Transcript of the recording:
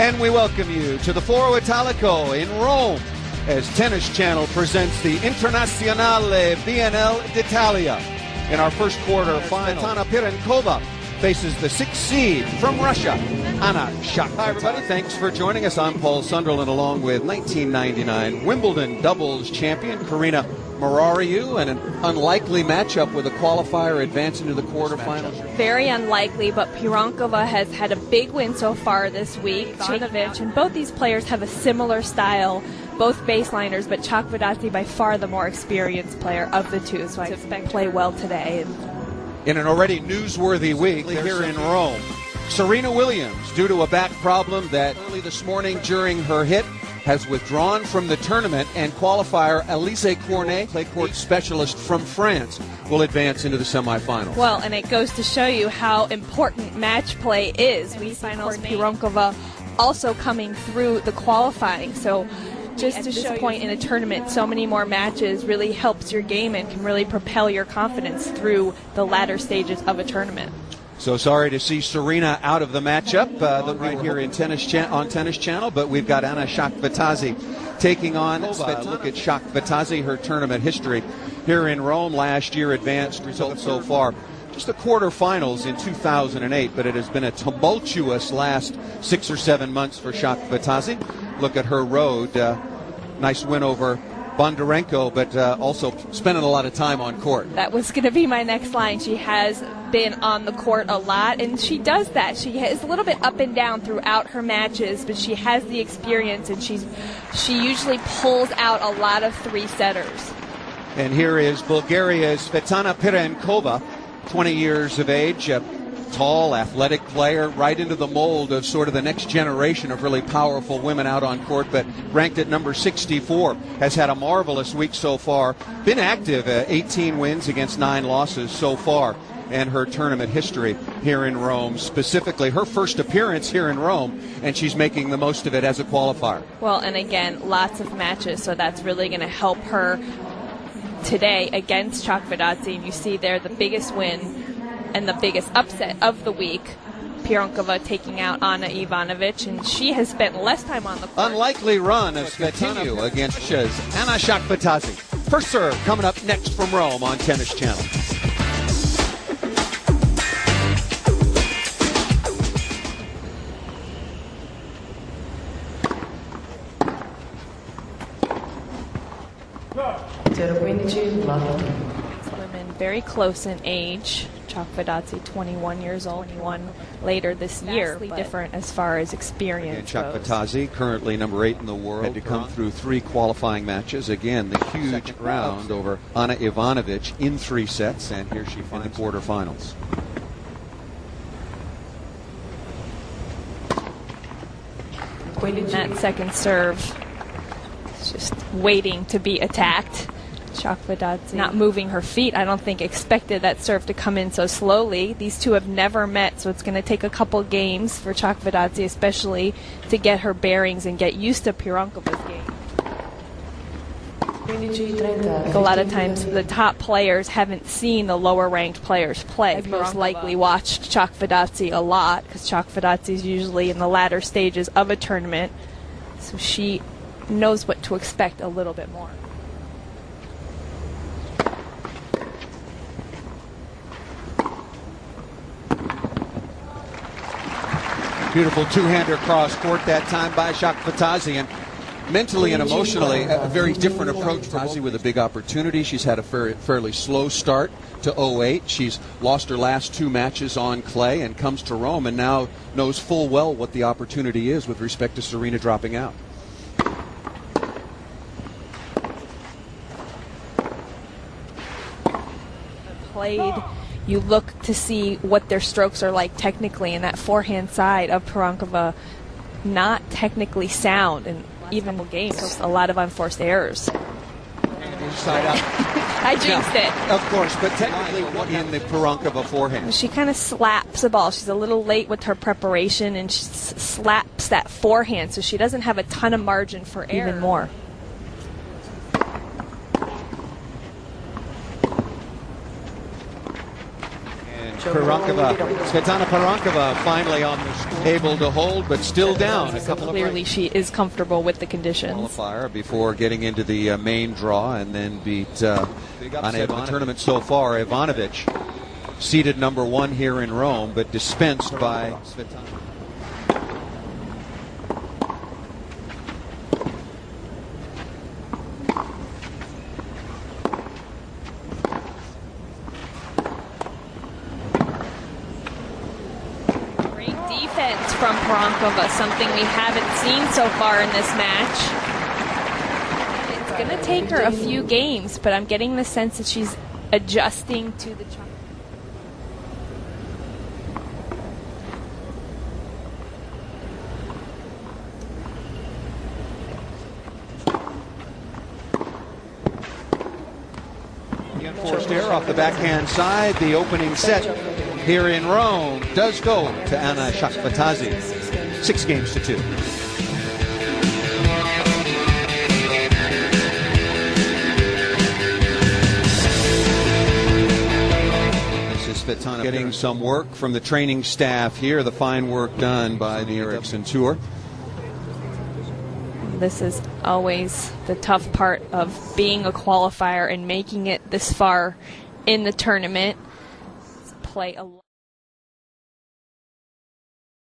And we welcome you to the Foro Italico in Rome as Tennis Channel presents the Internazionale BNL d'Italia. In our first quarter final, Tsvetana Pironkova faces the 6th seed from Russia, Anna Chakvetadze. Hi everybody, thanks for joining us. I'm Paul Sunderland along with 1999 Wimbledon doubles champion Karina Marariu, and an unlikely matchup with a qualifier advancing to the quarterfinals. Very unlikely, but Pironkova has had a big win so far this week. Chakvetadze, and both these players have a similar style, both baseliners, but Chakvetadze by far the more experienced player of the two, so I expect to play well today. In an already newsworthy week here in Rome, Serena Williams, due to a back problem that early this morning during her hit, has withdrawn from the tournament, and qualifier Elise Cornet, clay court specialist from France, will advance into the semifinals. Well, and it goes to show you how important match play is. We finals Pironkova also coming through the qualifying, so just to show point in a tournament, so many more matches really helps your game and can really propel your confidence through the latter stages of a tournament. So sorry to see Serena out of the matchup right here in on Tennis Channel, but we've got Anna Chakvetadze taking on Tsvetana. Look at Chakvetadze, her tournament history here in Rome last year, advanced results so far. Just the quarterfinals in 2008, but it has been a tumultuous last 6 or 7 months for Chakvetadze. Look at her road. Nice win over Bondarenko, but also spending a lot of time on court. That was going to be my next line. She has been on the court a lot, and she does that. She is a little bit up and down throughout her matches, but she has the experience, and she usually pulls out a lot of three-setters. And here is Bulgaria's Tsvetana Pironkova, 20 years of age, a tall, athletic player, right into the mold of sort of the next generation of really powerful women out on court, but ranked at number 64, has had a marvelous week so far, been active, 18 wins against 9 losses so far, and her tournament history here in Rome, specifically her first appearance here in Rome, and she's making the most of it as a qualifier. Well, and again, lots of matches, so that's really going to help her today against Chakvetadze, and you see there the biggest win and the biggest upset of the week, Pironkova taking out Anna Ivanovic, and she has spent less time on the court. Unlikely run of Tsvetana against Russia's Anna Chakvetadze. First serve coming up next from Rome on Tennis Channel. Women very close in age. Chakvetadze 21 years old, 21 later this year, but different as far as experience goes. Chakvetadze, currently number 8 in the world, had to come through 3 qualifying matches. Again, the huge round over Anna Ivanovic in 3 sets, and here she finds the quarterfinals. That second serve is just waiting to be attacked. Chakvetadze not moving her feet, I don't think expected that serve to come in so slowly. These two have never met, so it's going to take a couple games for Chakvetadze especially to get her bearings and get used to Pironkova's game. Like a lot of times the top players haven't seen the lower ranked players play. I've most likely watched Chakvetadze a lot because Chakvetadze is usually in the latter stages of a tournament, so she knows what to expect a little bit more. Beautiful two-hander cross court that time by Chakvetadze, and mentally and emotionally a very different approach for Chakvetadze with a big opportunity. She's had a fairly slow start to 08. She's lost her last 2 matches on clay and comes to Rome and now knows full well what the opportunity is with respect to Serena dropping out. Played, you look to see what their strokes are like technically, and that forehand side of Pironkova not technically sound, and even games, a lot of unforced errors. Side up. I jinxed it. Of course, but technically in the Pironkova forehand. She kind of slaps the ball. She's a little late with her preparation, and she slaps that forehand, so she doesn't have a ton of margin for error. Even more. Pironkova, Tsvetana Pironkova finally able to hold, but still down. Clearly she is comfortable with the conditions. Qualifier before getting into the main draw and then beat unable the tournament so far. Ivanovic seeded number 1 here in Rome, but dispensed by Tsvetana. Defense from Pironkova, something we haven't seen so far in this match. It's going to take her a few games, but I'm getting the sense that she's adjusting to the challenge. Forced error off the backhand side. The opening set here in Rome does go to Anna Chakvetadze, 6-2. This is Tsvetana getting some work from the training staff here. The fine work done by the Ericsson Tour. This is always the tough part of being a qualifier and making it this far in the tournament. Play a